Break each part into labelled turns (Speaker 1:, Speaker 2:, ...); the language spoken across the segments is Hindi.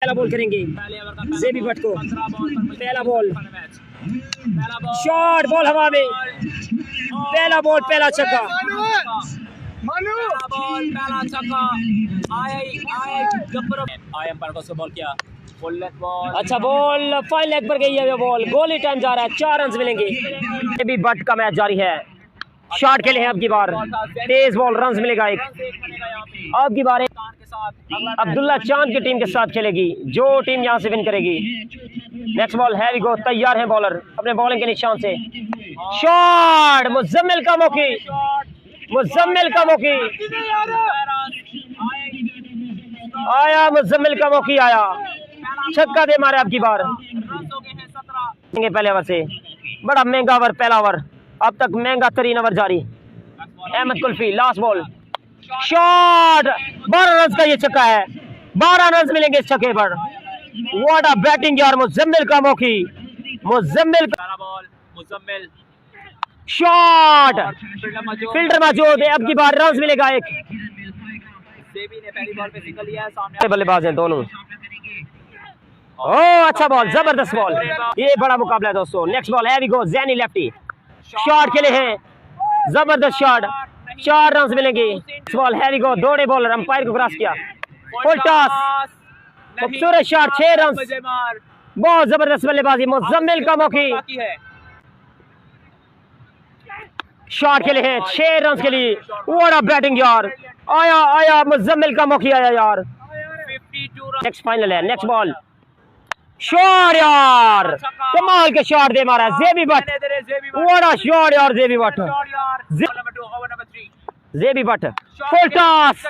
Speaker 1: पहला बॉल करेंगे जेबी भट्ट को। पहला बॉल, शॉट, बॉल हवा में, पहला बॉल, पहला छक्का। अच्छा बॉल फाइन लेग पर गई है बॉल, गोली टाइम जा रहा है, 4 रन मिलेंगे। जेबी भट्ट का मैच जारी है, शॉट खेले हैं अब की बार, तेज बॉल, रन मिलेगा एक। अब की बार अब्दुल्ला चांद की टीम के साथ खेलेगी, जो टीम यहां से विन करेगी। नेक्स्ट बॉल है भी गो, तैयार है बॉलर अपने बॉलिंग के निशान से। शॉट, मुजम्मिल का मौकी, मुजम्मिल का मौकी आया, मुजम्मिल का मौकी आया, छक्का दे मारे अब की बार। पहले ओवर से बड़ा महंगा ओवर, पहला ओवर, अब तक महंगा तरीन ओवर जारी। Ahmad Kulfi, last ball, shot, 12 run का ये छक्का है, 12 रन मिलेंगे इस छक्के पर। व्हाट अ बैटिंग यार, मुजम्मिल का मौकी, मुजम्मिल का बॉल, मुजम्मिल शॉट, फील्डर मौजूद है, अब की बार रन मिलेगा एक। जेबी ने पहली बॉल पे सिंगल लिया है, सामने बल्लेबाज हैं दोनों। ओह अच्छा बॉल, जबरदस्त बॉल, ये बड़ा मुकाबला है दोस्तों। नेक्स्ट बॉल है भी गो, जैनी लेफ्टी, शॉट खेले हैं, जबरदस्त शॉट, 4 रन मिलेंगे। बॉल हैवी गो, दौड़े बॉलर, अंपायर को क्रॉस किया, फुल टॉस, खूबसूरत शॉट, 6 रन, बहुत जबरदस्त बल्लेबाजी, मुजम्मिल का मौकी, शॉट खेले हैं 6 रन के लिए। व्हाट अ बैटिंग यार, आया आया, मुजम्मिल का मौकी आया यार। नेक्स्ट फाइनल है, नेक्स्ट बॉल, शॉट यार, कमाल के शॉट दे मारा J B Bhatt, what a shot यार, J B Bhatt, J B Bhatt, full toss,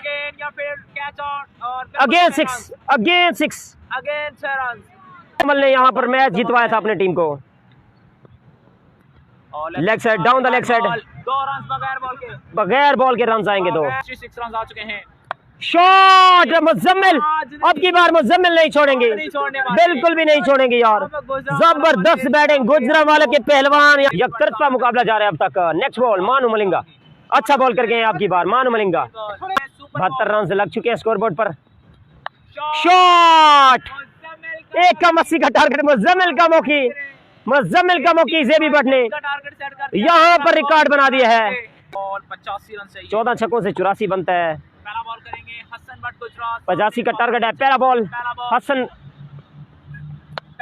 Speaker 1: again 6, again 6, Kamal ने यहाँ पर मैच जितवाया था अपने टीम को। Leg side, down the leg side,
Speaker 2: 2 run बगैर बॉल के,
Speaker 1: बगैर बॉल के रन आएंगे 2।
Speaker 2: 6 रन आ चुके हैं।
Speaker 1: शॉट, मुजम्मिल, अब की बार मुजम्मिल नहीं छोड़ेंगे, बिल्कुल भी नहीं छोड़ेंगे यार, जबरदस्त बैटिंग, गुजरांवाला के पहलवान, यकतरफा मुकाबला जा रहा है अब तक। नेक्स्ट बॉल, मानू मलिंगा, अच्छा बॉल करके हैं आपकी बार, मानू मलिंगा, 72 रन लग चुके हैं स्कोरबोर्ड पर। शॉट, 1 का 80 का टारगेट, मुजम्मिल का मौकी, मुजम्मिल का मौकी, जेबी भट्ट ने यहाँ पर रिकॉर्ड बना दिया है। 14 छक्कों से 84 बनता है। 85 का टारगेट है, पहला बॉल, हसन,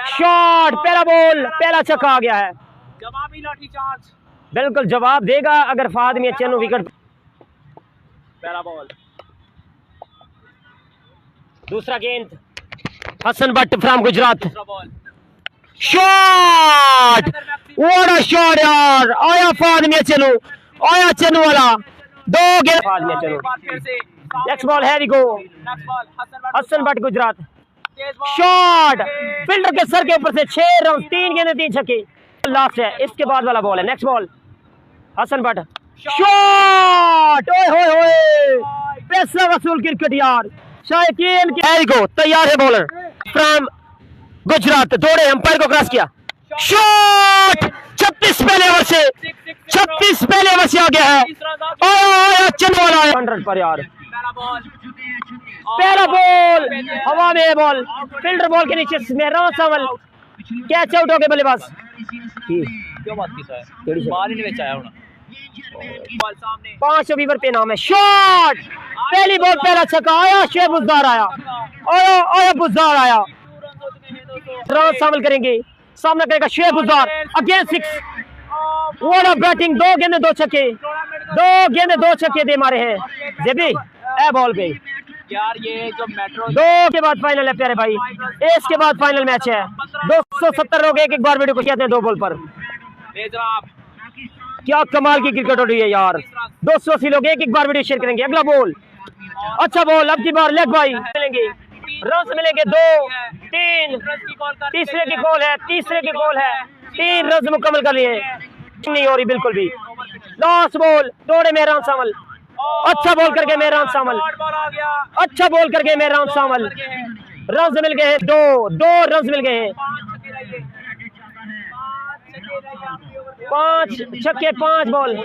Speaker 1: शॉट, पहला बॉल, पहला छक्का आ गया है,
Speaker 2: जवाबी लाठीचार्ज,
Speaker 1: बिल्कुल जवाब देगा अगर फाद में चेनो विकेट।
Speaker 2: पहला बॉल,
Speaker 1: दूसरा गेंद, Hasan Bhatt from Gujarat, shot, what a shot यार, आया फाद में चेनो, आया चेनो वाला, 2 गेंद फाद में चेनो। नेक्स्ट बॉल है गो, हसन भट्ट गुजरात, शॉट, फील्डर के सर के ऊपर से 6 रन, 3 गेंदें 3 छक्के, लास्ट है, इसके बाद वाला बॉल है। Next ball, Hasan Bhatt, shot, ओए होए होए, पैसा वसूल क्रिकेट यार, शायकीन के गो, तैयार है बॉलर फ्रॉम गुजरात, दौड़े, अंपायर को क्रॉस किया, शॉट, 36 पहले ओवर से, 36 पहले ओवर से आ गया है, चल वाला है 100 पर यार। पहला बॉल, हवा में बॉल, फील्डर बॉल के नीचे में, राउंड सावल, कैच आउट हो गए बल्लेबाज।
Speaker 2: क्यों बात की है, बाल ही नहीं बेचा है
Speaker 1: 5 ओवर पे नाम है, शॉट, पहली बॉल, पहला छक्का आया, शेख बुजदार आया, आया आया बुजदार आया, राउंड सावल करेंगे, सामना करेगा Sheikh Buzdar, again 6, what a batting, 2 गेंदे 2 छक्के, 2 गेंदे 2 छक्के दे मारे हैं जेबी ए बॉल पे
Speaker 2: यार। ये जो मेट्रो
Speaker 1: 2 के बाद फाइनल है प्यारे भाई, इसके बाद फाइनल मैच है। 270 लोग एक बार वीडियो को कहते हैं 2 बॉल पर, क्या कमाल की क्रिकेट हो रही है यार, 280 लोग एक बार वीडियो शेयर करेंगे। अगला बॉल, अच्छा बॉल, अब की बार लेग बाई मिलेंगे, रन मिलेंगे 2, 3, तीसरे की गोल है, तीसरे की गोल है, 3 रन मुकम्मल कर लिए, नहीं हो रही बिल्कुल भी। लास्ट बॉल, दौड़े मेहरान सावल, अच्छा बॉल करके मेहरान सावल, अच्छा बॉल करके मेहरान सावल, रन मिल गए हैं 2 रन मिल गए हैं, 5 छक्के 5 ball,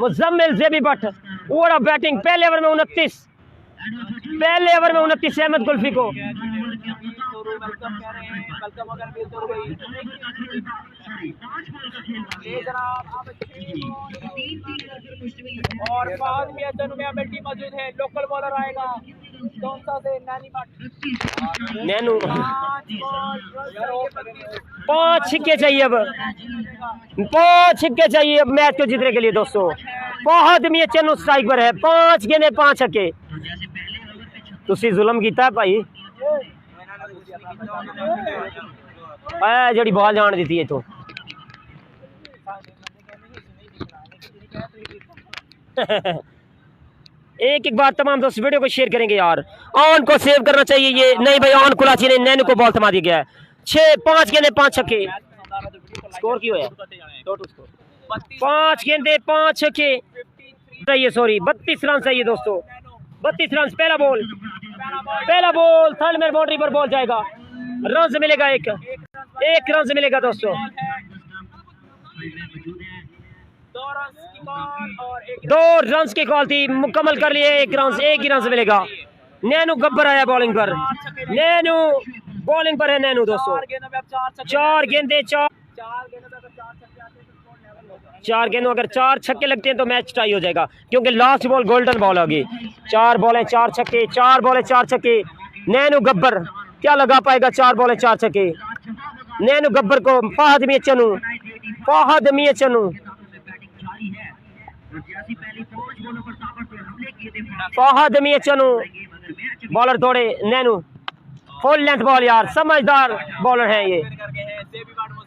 Speaker 1: Muzammil, JB Bhatt, what a batting, पहले ओवर में 29, पहले ओवर में 29 अहमद कुल्फी को
Speaker 2: नूरू वेलकम कह रहे हैं, वेलकम अगर मिल तो गई ये जनाब अब और फहद मियां चन्नू में अमेठी मौजूद है। लोकल बॉलर आएगा दौसा से नैनी भट्ट।
Speaker 1: नैनू 5 छक्के चाहिए, अब 5 छक्के चाहिए अब मैच को जीतने के लिए दोस्तों। फहद मियां चन्नू स्ट्राइक पर है, 5 गेंदे 5 छक्के। तुसी जुल्म कीता है भाई, जड़ी बॉल जान दी है तो एक एक बार तमाम दोस्त वीडियो को शेयर करेंगे यार। ऑन को सेव करना चाहिए, ये नहीं भाई ऑन कुलाची ने नैनू को बॉल थमा दिया गया है। 5 गेंदे 5 छक्के। स्कोर क्यों है? 5 गेंदे 5 छक्के चाहिए, सॉरी 32 रन चाहिए दोस्तों, 32 रन। पहला बॉल थर्ड में बाउंड्री पर बॉल जाएगा, रन मिलेगा, एक रन मिलेगा दोस्तों। 2 रन की कॉल थी, मुकम्मल कर लिए, 1 ही रन मिलेगा। नैनू गब्बर आया बॉलिंग पर, नैनू बॉलिंग पर है नैनू दोस्तों। 4 गेंदे 4 गेंदों अगर 4 छक्के लगते हैं तो मैच टाई हो जाएगा, क्योंकि लास्ट बॉल गोल्डन बॉल होगी। 4 बॉलें 4 छक्के, 4 बॉलें 4 छक्के। नैनू गब्बर क्या लगा पाएगा? 4 बॉलें 4 छक्के। नैनू गब्बर को फहद मियां चन्नू बॉलर तोड़े। नैनू फुल लेंथ बॉल यार, समझदार बॉलर हैं ये,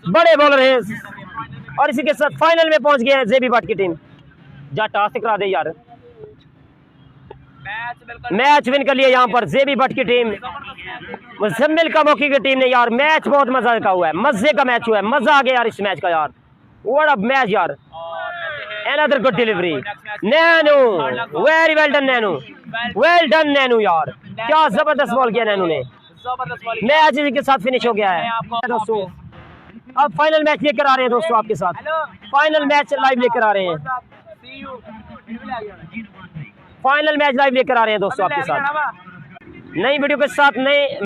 Speaker 1: बड़े बॉलर हैं। और इसी के साथ फाइनल में पहुंच गए हैं जेबी भट्ट की टीम। जा टास्क करा दे यार, मैच विन कर लिया यहाँ पर जेबी भट्ट की टीम, मुजम्मिल का मौकी की टीम ने यार। मैच बहुत मजा का हुआ है, मजे का मैच हुआ है, मजा आ गया यार इस मैच का यार। व्हाट अ मैच यार, another good delivery Nainu, very well done Nainu, well done Nainu यार, क्या जबरदस्त बॉल किया नैनू ने। मैच इसी के साथ फिनिश हो गया है दोस्तों। अब फाइनल मैच लेकर आ रहे हैं दोस्तों आपके साथ, फाइनल मैच लाइव लेकर आ रहे हैं, फाइनल मैच लाइव लेकर आ रहे हैं दोस्तों आपके साथ, नई वीडियो के साथ, नए